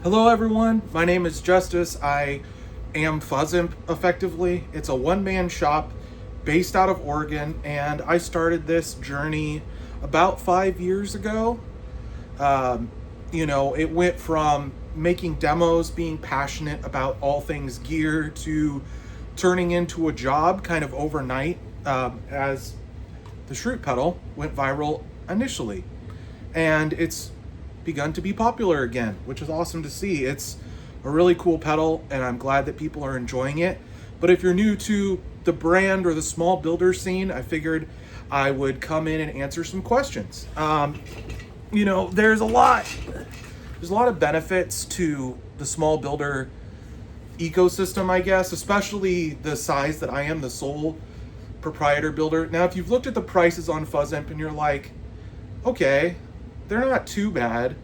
Hello everyone, my name is Justice. I am Fuzz Imp, effectively. It's a one-man shop based out of Oregon, and I started this journey about 5 years ago. It went from making demos, being passionate about all things gear, to turning into a job kind of overnight, as the Shroot pedal went viral initially. And it's begun to be popular again, which is awesome to see. It's a really cool pedal, and I'm glad that people are enjoying it. But if you're new to the brand or the small builder scene, I figured I would come in and answer some questions. There's a lot of benefits to the small builder ecosystem, I guess, especially the size that I am, the sole proprietor builder. Now, if you've looked at the prices on Fuzz Imp and you're like, okay, they're not too bad,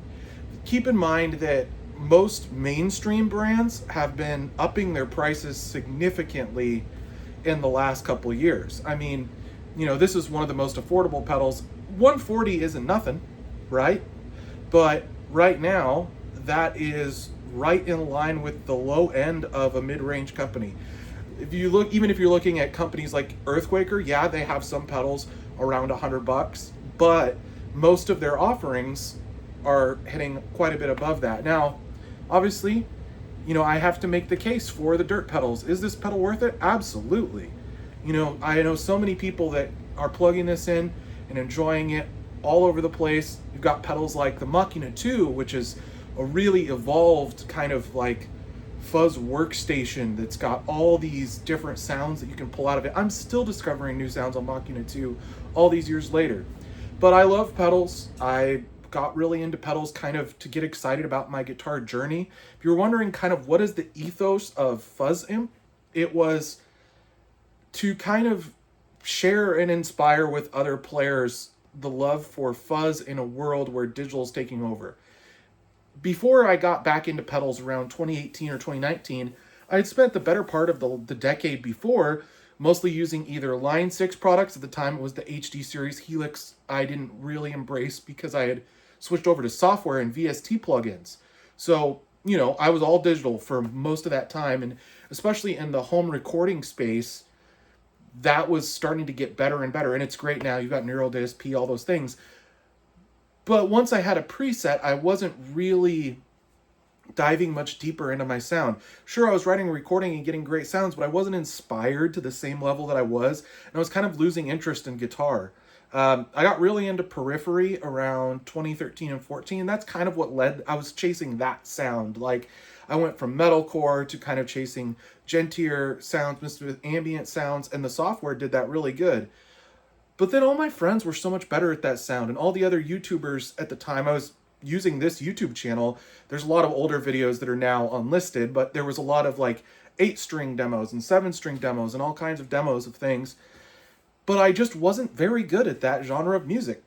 keep in mind that most mainstream brands have been upping their prices significantly in the last couple of years. I mean, this is one of the most affordable pedals. 140 isn't nothing, right? But right now, that is right in line with the low end of a mid-range company. Even if you're looking at companies like Earthquaker, yeah, they have some pedals around $100, but most of their offerings are hitting quite a bit above that. Now, obviously, I have to make the case for the dirt pedals. Is this pedal worth it? Absolutely. I know so many people that are plugging this in and enjoying it all over the place. You've got pedals like the Machina 2, which is a really evolved kind of like fuzz workstation that's got all these different sounds that you can pull out of it. I'm still discovering new sounds on Machina 2 all these years later. But I love pedals. I got really into pedals kind of to get excited about my guitar journey. If you're wondering kind of what is the ethos of Fuzz Imp, it was to kind of share and inspire with other players the love for fuzz in a world where digital is taking over. Before I got back into pedals around 2018 or 2019, I had spent the better part of the decade before mostly using either Line 6 products. At the time, it was the HD series. Helix I didn't really embrace because I had switched over to software and VST plugins. So, I was all digital for most of that time, and especially in the home recording space, that was starting to get better and better, and it's great now. You've got Neural DSP, all those things. But once I had a preset, I wasn't really diving much deeper into my sound. Sure, I was writing and recording and getting great sounds, but I wasn't inspired to the same level that I was, and I was kind of losing interest in guitar. I got really into Periphery around 2013 and 14. That's kind of what I was chasing that sound. Like, I went from metalcore to kind of chasing gentler sounds mixed with ambient sounds, and the software did that really good. But then all my friends were so much better at that sound, and all the other YouTubers at the time, I was using this YouTube channel. There's a lot of older videos that are now unlisted, but there was a lot of like 8-string demos and 7-string demos and all kinds of demos of things. But I just wasn't very good at that genre of music.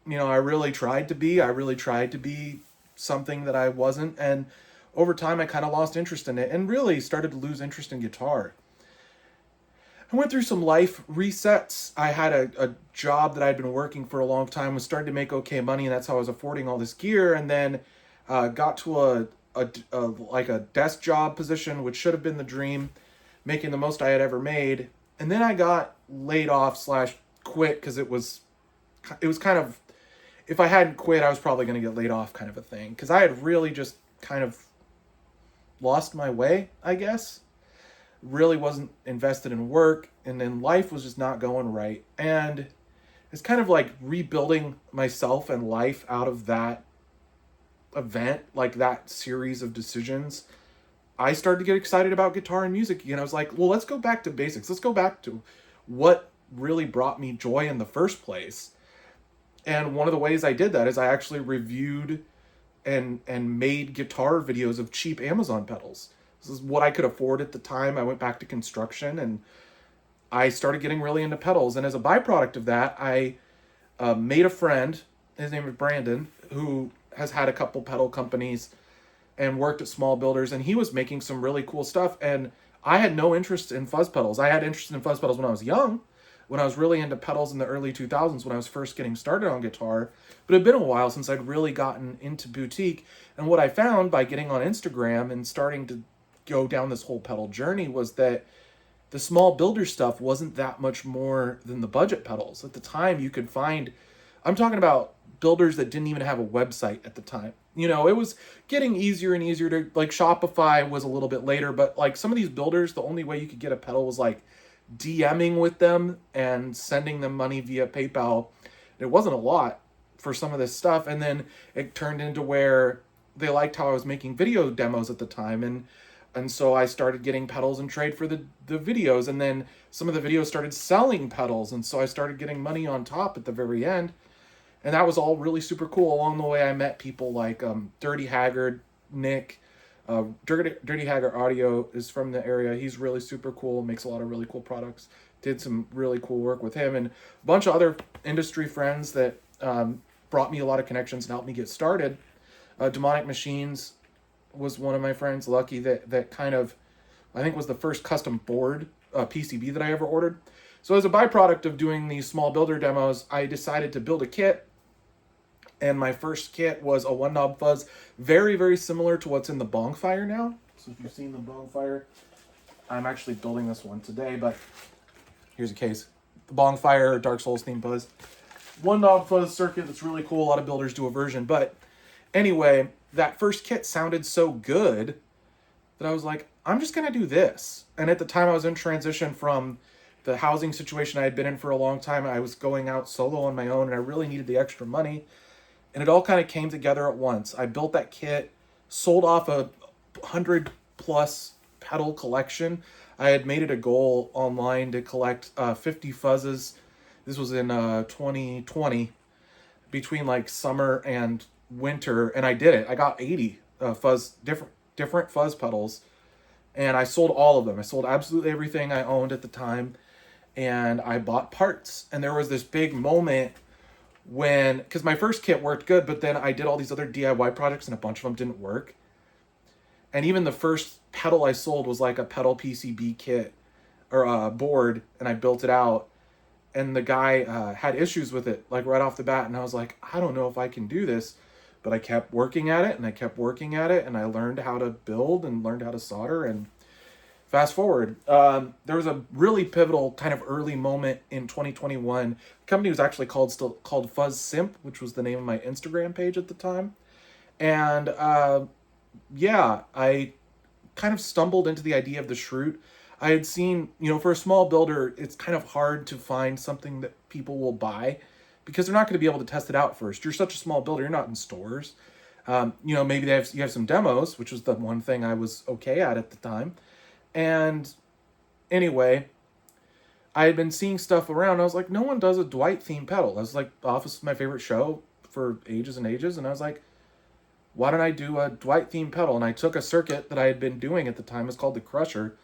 I really tried to be. I really tried to be something that I wasn't, and over time I kind of lost interest in it and really started to lose interest in guitar. I went through some life resets. I had a job that I'd been working for a long time, was starting to make okay money, and that's how I was affording all this gear. And then got to a desk job position, which should have been the dream, making the most I had ever made. And then I got laid off / quit because it was kind of, if I hadn't quit, I was probably going to get laid off kind of a thing. Because I had really just kind of lost my way, I guess. Really wasn't invested in work, and then life was just not going right. And it's kind of like rebuilding myself and life out of that event, like that series of decisions. I started to get excited about guitar and music again. I was like, well, let's go back to basics. Let's go back to what really brought me joy in the first place. And one of the ways I did that is I actually reviewed and made guitar videos of cheap Amazon pedals. This is what I could afford at the time. I went back to construction and I started getting really into pedals. And as a byproduct of that, I made a friend, his name is Brandon, who has had a couple pedal companies and worked at small builders, and he was making some really cool stuff. And I had no interest in fuzz pedals. I had interest in fuzz pedals when I was young, when I was really into pedals in the early 2000s when I was first getting started on guitar. But it had been a while since I'd really gotten into boutique. And what I found by getting on Instagram and starting to go down this whole pedal journey was that the small builder stuff wasn't that much more than the budget pedals. At the time, you could find, I'm talking about builders that didn't even have a website at the time. You know, it was getting easier and easier to, like, Shopify was a little bit later, but like some of these builders, the only way you could get a pedal was like DMing with them and sending them money via PayPal. It wasn't a lot for some of this stuff. And then it turned into where they liked how I was making video demos at the time. And so I started getting pedals and trade for the videos. And then some of the videos started selling pedals. And so I started getting money on top at the very end. And that was all really super cool. Along the way, I met people like Dirty Haggard, Nick. Dirty Haggard Audio is from the area. He's really super cool, makes a lot of really cool products. Did some really cool work with him. And a bunch of other industry friends that brought me a lot of connections and helped me get started. Demonic Machines was one of my friends, Lucky, that kind of, I think, was the first custom board PCB that I ever ordered. So as a byproduct of doing these small builder demos, I decided to build a kit. And my first kit was a one knob fuzz, very, very similar to what's in the Bonfire now. So if you've seen the Bonfire, I'm actually building this one today, but here's a case. The Bonfire Dark Souls themed fuzz. One knob fuzz circuit that's really cool. A lot of builders do a version. But anyway, that first kit sounded so good that I was like, I'm just going to do this. And at the time I was in transition from the housing situation I had been in for a long time. I was going out solo on my own and I really needed the extra money. And it all kind of came together at once. I built that kit, sold off a 100+ pedal collection. I had made it a goal online to collect 50 fuzzes. This was in 2020, between like summer and winter, and I did it. I got 80 different fuzz pedals, and I sold all of them. I sold absolutely everything I owned at the time, and I bought parts. And there was this big moment when, because my first kit worked good, but then I did all these other DIY projects and a bunch of them didn't work. And even the first pedal I sold was like a pedal PCB kit or a board, and I built it out. And the guy had issues with it, like right off the bat. And I was like, I don't know if I can do this. But I kept working at it, and I kept working at it, and I learned how to build and learned how to solder. And fast forward, there was a really pivotal kind of early moment in 2021. The company was actually called Fuzz Imp, which was the name of my Instagram page at the time. And yeah, I kind of stumbled into the idea of the Shroot. I had seen, you know, for a small builder, it's kind of hard to find something that people will buy because they're not going to be able to test it out first. You're such a small builder, you're not in stores. You know, maybe you have some demos, which was the one thing I was okay at the time. And anyway, I had been seeing stuff around. I was like, no one does a Dwight themed pedal. I was like, Office is my favorite show for ages and ages. And I was like, why don't I do a Dwight themed pedal? And I took a circuit that I had been doing at the time. It's called the Crusher.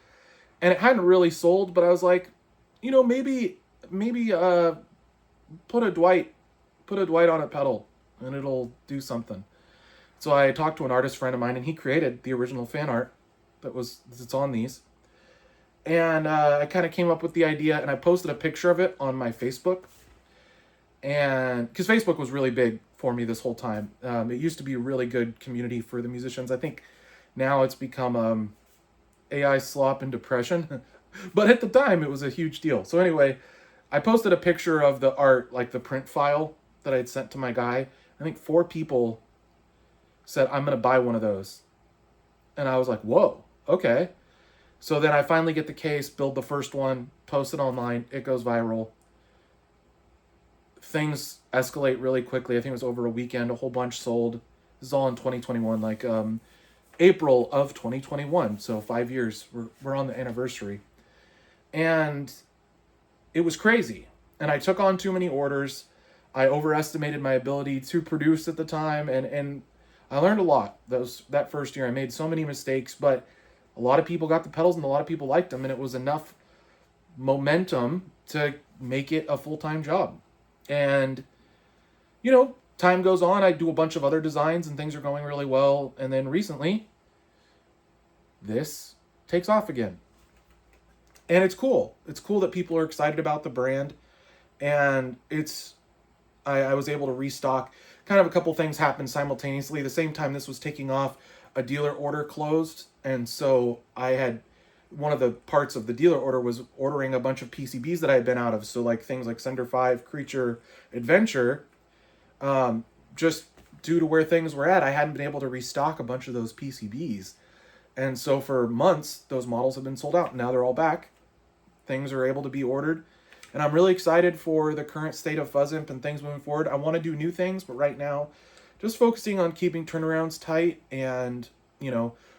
And it hadn't really sold, but I was like, you know, maybe put a Dwight on a pedal and it'll do something. So I talked to an artist friend of mine, and he created the original fan art that's on these. And I kind of came up with the idea, and I posted a picture of it on my Facebook. And because Facebook was really big for me this whole time. It used to be a really good community for the musicians. I think now it's become AI slop and depression. But at the time, it was a huge deal. So anyway, I posted a picture of the art, like the print file that I had sent to my guy. I think 4 people said, I'm going to buy one of those. And I was like, whoa, okay. So then I finally get the case, build the first one, post it online. It goes viral. Things escalate really quickly. I think it was over a weekend, a whole bunch sold. This is all in 2021, like April of 2021. So 5 years, we're on the anniversary. And it was crazy. And I took on too many orders. I overestimated my ability to produce at the time. And I learned a lot. That first year, I made so many mistakes, but a lot of people got the pedals and a lot of people liked them. And it was enough momentum to make it a full-time job. And, you know, time goes on. I do a bunch of other designs and things are going really well. And then recently, this takes off again. And it's cool. It's cool that people are excited about the brand. And I was able to restock. Kind of a couple things happened simultaneously. The same time this was taking off, a dealer order closed. And so I had one of the parts of the dealer order was ordering a bunch of PCBs that I had been out of. So like things like Sender 5, Creature, Adventure. Just due to where things were at, I hadn't been able to restock a bunch of those PCBs. And so for months, those models have been sold out. Now they're all back. Things are able to be ordered. And I'm really excited for the current state of Fuzz Imp and things moving forward. I want to do new things, but right now, just focusing on keeping turnarounds tight and,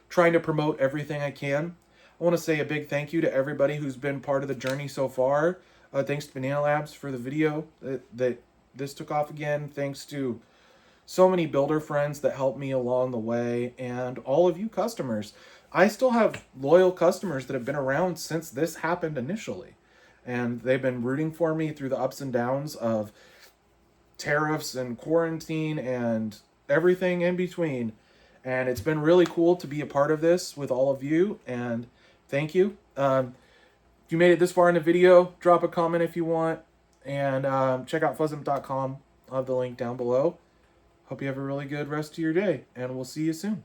trying to promote everything I can. I want to say a big thank you to everybody who's been part of the journey so far. Thanks to Banana Labs for the video that this took off again. Thanks to so many builder friends that helped me along the way, and all of you customers. I still have loyal customers that have been around since this happened initially. And they've been rooting for me through the ups and downs of tariffs and quarantine and everything in between. And it's been really cool to be a part of this with all of you. And thank you. If you made it this far in the video, drop a comment if you want. And check out fuzzimp.com. I'll have the link down below. Hope you have a really good rest of your day. And we'll see you soon.